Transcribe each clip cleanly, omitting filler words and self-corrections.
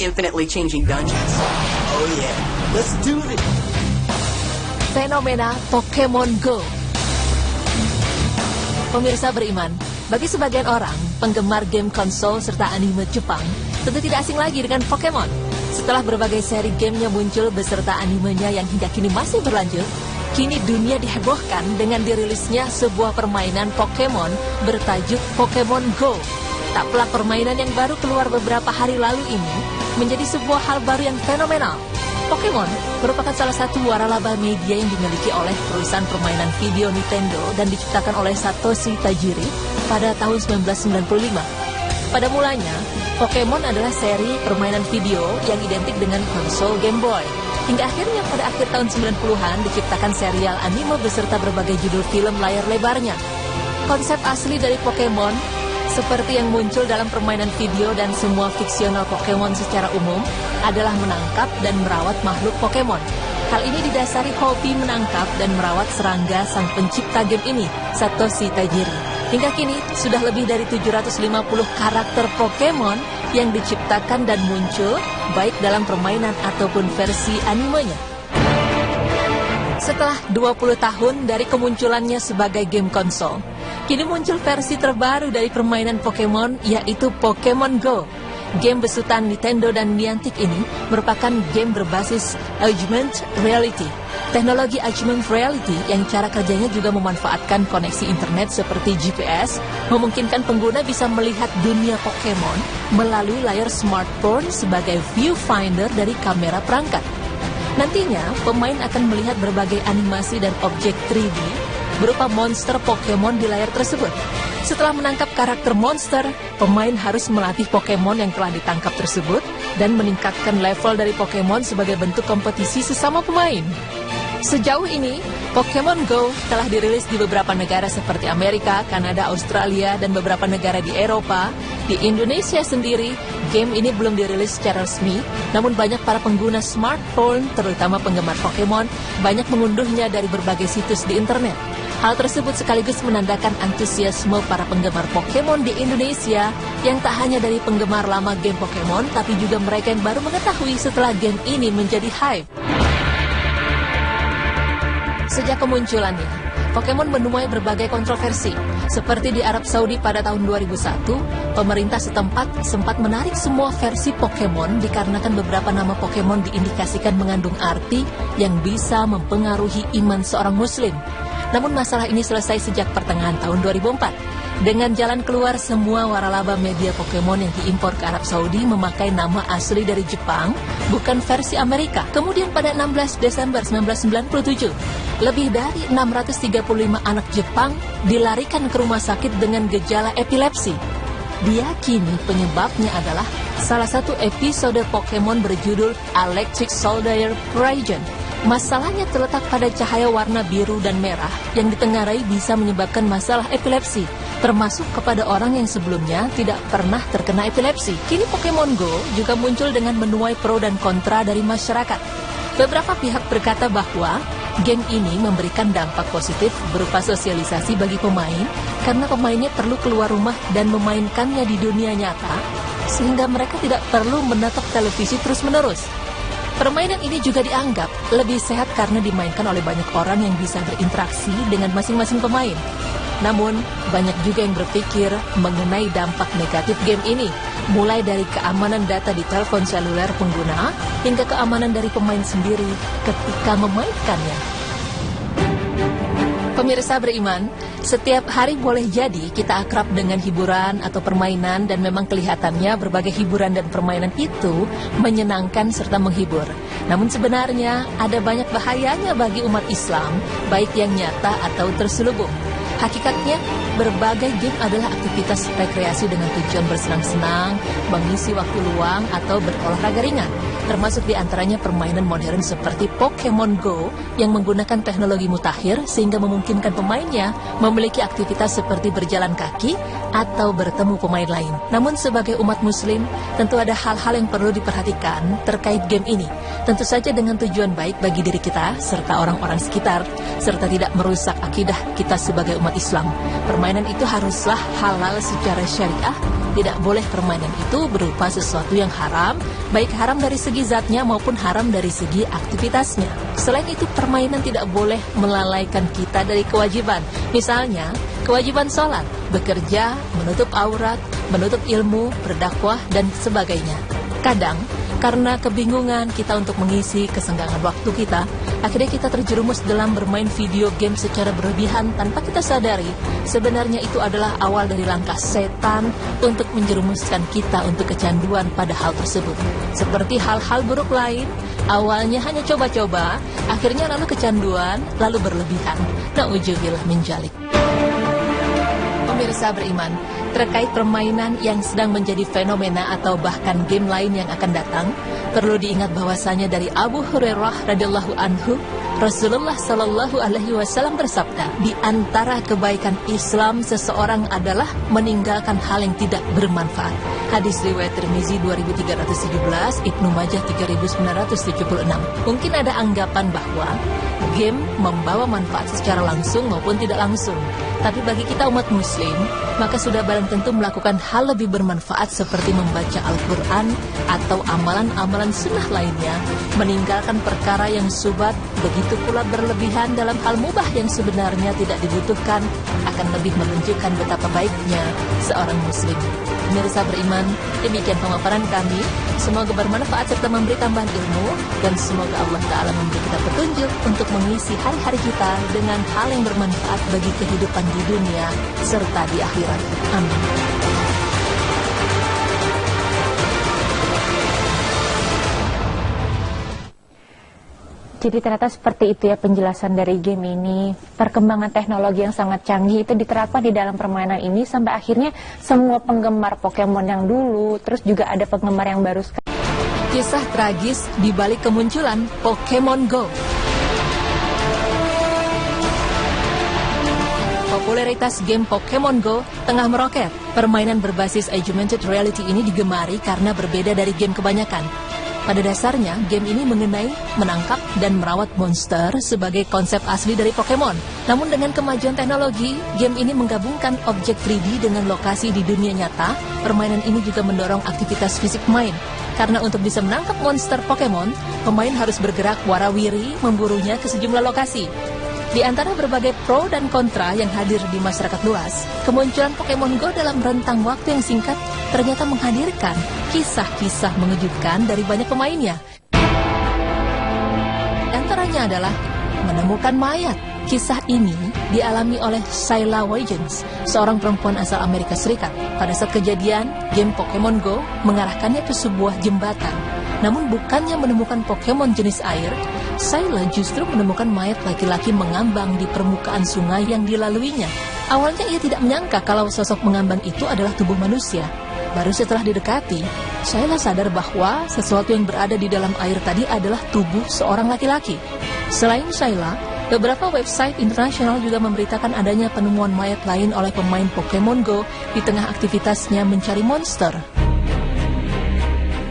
infinitely changing dungeons. Oh yeah, let's do this. Fenomena Pokemon Go. Pemirsa beriman, bagi sebagian orang, penggemar game konsol serta anime Jepang tentu tidak asing lagi dengan Pokemon. Setelah berbagai seri gamenya muncul beserta animenya yang hingga kini masih berlanjut, kini dunia dihebohkan dengan dirilisnya sebuah permainan Pokemon bertajuk Pokemon Go. Tak pelak permainan yang baru keluar beberapa hari lalu ini menjadi sebuah hal baru yang fenomenal. Pokemon merupakan salah satu waralaba media yang dimiliki oleh perusahaan permainan video Nintendo dan diciptakan oleh Satoshi Tajiri pada tahun 1995. Pada mulanya, Pokemon adalah seri permainan video yang identik dengan konsol Game Boy. Hingga akhirnya pada akhir tahun 90-an diciptakan serial anime beserta berbagai judul film layar lebarnya. Konsep asli dari Pokemon seperti yang muncul dalam permainan video dan semua fiksional Pokemon secara umum adalah menangkap dan merawat makhluk Pokemon. Hal ini didasari hobi menangkap dan merawat serangga sang pencipta game ini, Satoshi Tajiri. Hingga kini sudah lebih dari 750 karakter Pokemon yang diciptakan dan muncul baik dalam permainan ataupun versi animenya. Setelah 20 tahun dari kemunculannya sebagai game konsol, kini muncul versi terbaru dari permainan Pokemon, yaitu Pokemon Go. Game besutan Nintendo dan Niantic ini merupakan game berbasis augmented reality. Teknologi augmented reality yang cara kerjanya juga memanfaatkan koneksi internet seperti GPS, memungkinkan pengguna bisa melihat dunia Pokemon melalui layar smartphone sebagai viewfinder dari kamera perangkat. Nantinya, pemain akan melihat berbagai animasi dan objek 3D berupa monster Pokemon di layar tersebut. Setelah menangkap karakter monster, pemain harus melatih Pokemon yang telah ditangkap tersebut dan meningkatkan level dari Pokemon sebagai bentuk kompetisi sesama pemain. Sejauh ini, Pokemon Go telah dirilis di beberapa negara seperti Amerika, Kanada, Australia, dan beberapa negara di Eropa. Di Indonesia sendiri, game ini belum dirilis secara resmi, namun banyak para pengguna smartphone, terutama penggemar Pokemon, banyak mengunduhnya dari berbagai situs di internet. Hal tersebut sekaligus menandakan antusiasme para penggemar Pokemon di Indonesia yang tak hanya dari penggemar lama game Pokemon, tapi juga mereka yang baru mengetahui setelah game ini menjadi hype. Sejak kemunculannya, Pokemon menuai berbagai kontroversi. Seperti di Arab Saudi pada tahun 2001, pemerintah setempat sempat menarik semua versi Pokemon dikarenakan beberapa nama Pokemon diindikasikan mengandung arti yang bisa mempengaruhi iman seorang muslim. Namun masalah ini selesai sejak pertengahan tahun 2004. Dengan jalan keluar, semua waralaba media Pokemon yang diimpor ke Arab Saudi memakai nama asli dari Jepang, bukan versi Amerika. Kemudian pada 16 Desember 1997, lebih dari 635 anak Jepang dilarikan ke rumah sakit dengan gejala epilepsi. Diyakini penyebabnya adalah salah satu episode Pokemon berjudul Electric Soldier Raiden. Masalahnya terletak pada cahaya warna biru dan merah yang ditengarai bisa menyebabkan masalah epilepsi, termasuk kepada orang yang sebelumnya tidak pernah terkena epilepsi. Kini Pokemon Go juga muncul dengan menuai pro dan kontra dari masyarakat. Beberapa pihak berkata bahwa game ini memberikan dampak positif berupa sosialisasi bagi pemain karena pemainnya perlu keluar rumah dan memainkannya di dunia nyata, sehingga mereka tidak perlu menatap televisi terus-menerus. Permainan ini juga dianggap lebih sehat karena dimainkan oleh banyak orang yang bisa berinteraksi dengan masing-masing pemain. Namun, banyak juga yang berpikir mengenai dampak negatif game ini, mulai dari keamanan data di telepon seluler pengguna hingga keamanan dari pemain sendiri ketika memainkannya. Pemirsa beriman, setiap hari boleh jadi kita akrab dengan hiburan atau permainan dan memang kelihatannya berbagai hiburan dan permainan itu menyenangkan serta menghibur. Namun sebenarnya ada banyak bahayanya bagi umat Islam, baik yang nyata atau terselubung. Hakikatnya, berbagai game adalah aktivitas rekreasi dengan tujuan bersenang-senang, mengisi waktu luang, atau berolahraga ringan. Termasuk di antaranya permainan modern seperti Pokemon Go yang menggunakan teknologi mutakhir sehingga memungkinkan pemainnya memiliki aktivitas seperti berjalan kaki atau bertemu pemain lain. Namun sebagai umat muslim, tentu ada hal-hal yang perlu diperhatikan terkait game ini. Tentu saja dengan tujuan baik bagi diri kita serta orang-orang sekitar, serta tidak merusak akidah kita sebagai umat Islam. Permainan itu haruslah halal secara syariah. Tidak boleh permainan itu berupa sesuatu yang haram baik haram dari segi zatnya maupun haram dari segi aktivitasnya. Selain itu, permainan tidak boleh melalaikan kita dari kewajiban. Misalnya, kewajiban sholat, bekerja, menutup aurat, menutup ilmu, berdakwah, dan sebagainya. Kadang, karena kebingungan kita untuk mengisi kesenggangan waktu kita, akhirnya kita terjerumus dalam bermain video game secara berlebihan tanpa kita sadari. Sebenarnya itu adalah awal dari langkah setan untuk menjerumuskan kita untuk kecanduan pada hal tersebut. Seperti hal-hal buruk lain, awalnya hanya coba-coba, akhirnya lalu kecanduan, lalu berlebihan. Na'udzubillah min dzalik. Pemirsa beriman, terkait permainan yang sedang menjadi fenomena atau bahkan game lain yang akan datang, perlu diingat bahwasanya dari Abu Hurairah radhiyallahu anhu, Rasulullah sallallahu alaihi wasallam bersabda, di antara kebaikan Islam seseorang adalah meninggalkan hal yang tidak bermanfaat. Hadis riwayat Tirmizi 2317, Ibnu Majah 3976. Mungkin ada anggapan bahwa game membawa manfaat secara langsung maupun tidak langsung. Tapi bagi kita umat muslim, maka sudah barang tentu melakukan hal lebih bermanfaat seperti membaca Al-Quran atau amalan-amalan sunnah lainnya, meninggalkan perkara yang subat, begitu pula berlebihan dalam hal mubah yang sebenarnya tidak dibutuhkan, akan lebih menunjukkan betapa baiknya seorang muslim. Pemirsa beriman, demikian pemaparan kami. Semoga bermanfaat serta memberi tambahan ilmu, dan semoga Allah Ta'ala memberi kita petunjuk untuk mengisi hari-hari kita dengan hal yang bermanfaat bagi kehidupan di dunia serta di akhirat. Amin. Jadi ternyata seperti itu ya penjelasan dari game ini. Perkembangan teknologi yang sangat canggih itu diterapkan di dalam permainan ini sampai akhirnya semua penggemar Pokemon yang dulu, terus juga ada penggemar yang baru sekarang. Kisah tragis di balik kemunculan Pokemon Go. Popularitas game Pokemon Go tengah meroket. Permainan berbasis augmented reality ini digemari karena berbeda dari game kebanyakan. Pada dasarnya, game ini mengenai menangkap dan merawat monster sebagai konsep asli dari Pokemon. Namun dengan kemajuan teknologi, game ini menggabungkan objek 3D dengan lokasi di dunia nyata. Permainan ini juga mendorong aktivitas fisik pemain. Karena untuk bisa menangkap monster Pokemon, pemain harus bergerak warawiri memburunya ke sejumlah lokasi. Di antara berbagai pro dan kontra yang hadir di masyarakat luas, kemunculan Pokemon Go dalam rentang waktu yang singkat ternyata menghadirkan kisah-kisah mengejutkan dari banyak pemainnya. Di antaranya adalah menemukan mayat. Kisah ini dialami oleh Sayla Wiggins, seorang perempuan asal Amerika Serikat. Pada saat kejadian, game Pokemon Go mengarahkannya ke sebuah jembatan. Namun bukannya menemukan Pokemon jenis air, Sayla justru menemukan mayat laki-laki mengambang di permukaan sungai yang dilaluinya. Awalnya ia tidak menyangka kalau sosok mengambang itu adalah tubuh manusia. Baru setelah didekati, Sayla sadar bahwa sesuatu yang berada di dalam air tadi adalah tubuh seorang laki-laki. Selain Sayla, beberapa website internasional juga memberitakan adanya penemuan mayat lain oleh pemain Pokemon Go di tengah aktivitasnya mencari monster.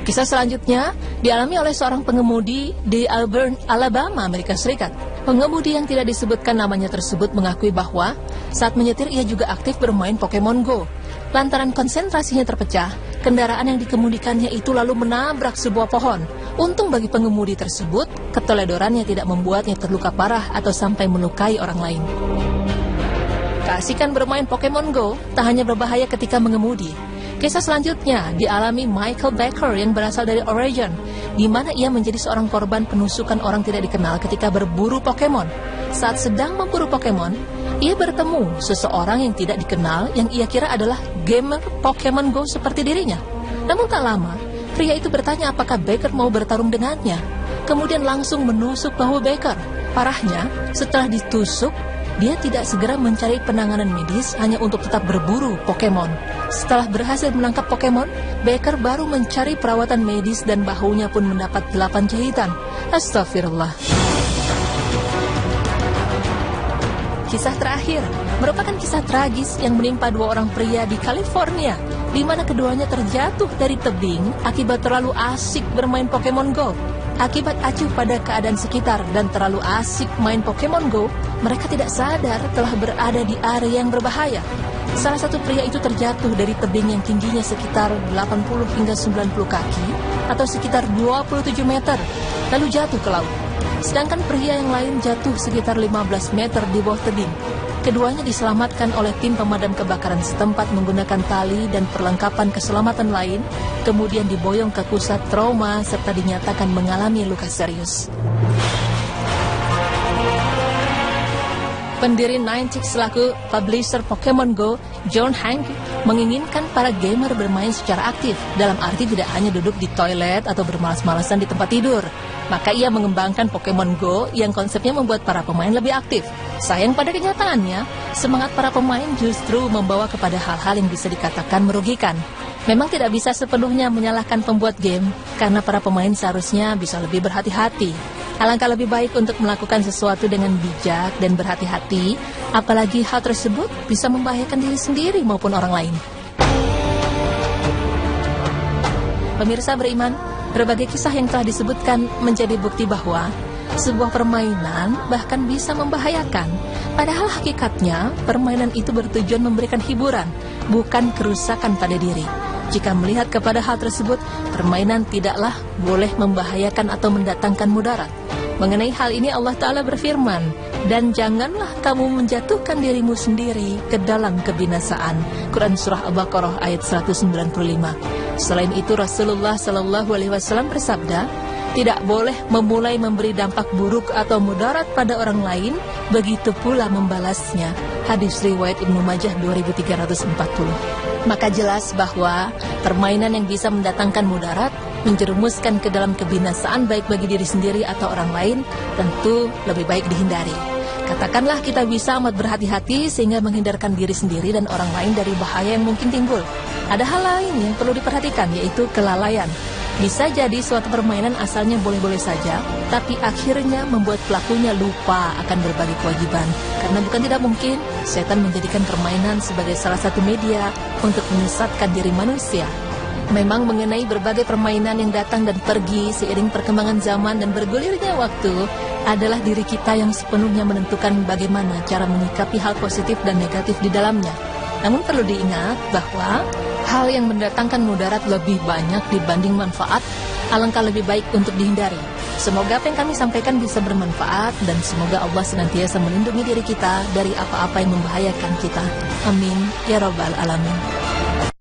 Kisah selanjutnya dialami oleh seorang pengemudi di Auburn, Alabama, Amerika Serikat. Pengemudi yang tidak disebutkan namanya tersebut mengakui bahwa saat menyetir ia juga aktif bermain Pokemon Go. Lantaran konsentrasinya terpecah, kendaraan yang dikemudikannya itu lalu menabrak sebuah pohon. Untung bagi pengemudi tersebut, keteledorannya tidak membuatnya terluka parah atau sampai melukai orang lain. Keasikan bermain Pokemon Go tak hanya berbahaya ketika mengemudi. Kisah selanjutnya dialami Michael Becker yang berasal dari Oregon, di mana ia menjadi seorang korban penusukan orang tidak dikenal ketika berburu Pokemon. Saat sedang memburu Pokemon, ia bertemu seseorang yang tidak dikenal yang ia kira adalah gamer Pokemon Go seperti dirinya. Namun tak lama, pria itu bertanya apakah Becker mau bertarung dengannya. Kemudian langsung menusuk bahu Becker. Parahnya, setelah ditusuk, dia tidak segera mencari penanganan medis hanya untuk tetap berburu Pokemon. Setelah berhasil menangkap Pokemon, Becker baru mencari perawatan medis dan bahunya pun mendapat 8 jahitan. Astagfirullah. Kisah terakhir merupakan kisah tragis yang menimpa 2 orang pria di California, di mana keduanya terjatuh dari tebing akibat terlalu asik bermain Pokemon Go. Akibat acuh pada keadaan sekitar dan terlalu asik main Pokemon Go, mereka tidak sadar telah berada di area yang berbahaya. Salah satu pria itu terjatuh dari tebing yang tingginya sekitar 80 hingga 90 kaki atau sekitar 27 meter, lalu jatuh ke laut. Sedangkan pria yang lain jatuh sekitar 15 meter di bawah tebing. Keduanya diselamatkan oleh tim pemadam kebakaran setempat menggunakan tali dan perlengkapan keselamatan lain, kemudian diboyong ke pusat trauma serta dinyatakan mengalami luka serius. Pendiri Niantic selaku publisher Pokemon Go, John Hank, menginginkan para gamer bermain secara aktif, dalam arti tidak hanya duduk di toilet atau bermalas-malasan di tempat tidur. Maka ia mengembangkan Pokemon Go yang konsepnya membuat para pemain lebih aktif. Sayang pada kenyataannya, semangat para pemain justru membawa kepada hal-hal yang bisa dikatakan merugikan. Memang tidak bisa sepenuhnya menyalahkan pembuat game, karena para pemain seharusnya bisa lebih berhati-hati. Alangkah lebih baik untuk melakukan sesuatu dengan bijak dan berhati-hati, apalagi hal tersebut bisa membahayakan diri sendiri maupun orang lain. Pemirsa beriman, berbagai kisah yang telah disebutkan menjadi bukti bahwa sebuah permainan bahkan bisa membahayakan. Padahal hakikatnya, permainan itu bertujuan memberikan hiburan, bukan kerusakan pada diri. Jika melihat kepada hal tersebut, permainan tidaklah boleh membahayakan atau mendatangkan mudarat. Mengenai hal ini Allah Ta'ala berfirman, dan janganlah kamu menjatuhkan dirimu sendiri ke dalam kebinasaan. Quran Surah Al-Baqarah ayat 195. Selain itu Rasulullah SAW bersabda, tidak boleh memulai memberi dampak buruk atau mudarat pada orang lain, begitu pula membalasnya. Hadis riwayat Ibnu Majah 2340. Maka jelas bahwa permainan yang bisa mendatangkan mudarat, menjerumuskan ke dalam kebinasaan baik bagi diri sendiri atau orang lain, tentu lebih baik dihindari. Katakanlah kita bisa amat berhati-hati sehingga menghindarkan diri sendiri dan orang lain dari bahaya yang mungkin timbul. Ada hal lain yang perlu diperhatikan, yaitu kelalaian. Bisa jadi suatu permainan asalnya boleh-boleh saja, tapi akhirnya membuat pelakunya lupa akan berbagai kewajiban. Karena bukan tidak mungkin, setan menjadikan permainan sebagai salah satu media untuk menyesatkan diri manusia. Memang mengenai berbagai permainan yang datang dan pergi seiring perkembangan zaman dan bergulirnya waktu, adalah diri kita yang sepenuhnya menentukan bagaimana cara menyikapi hal positif dan negatif di dalamnya. Namun perlu diingat bahwa hal yang mendatangkan mudarat lebih banyak dibanding manfaat, alangkah lebih baik untuk dihindari. Semoga apa yang kami sampaikan bisa bermanfaat dan semoga Allah senantiasa melindungi diri kita dari apa-apa yang membahayakan kita. Amin ya rabbal alamin.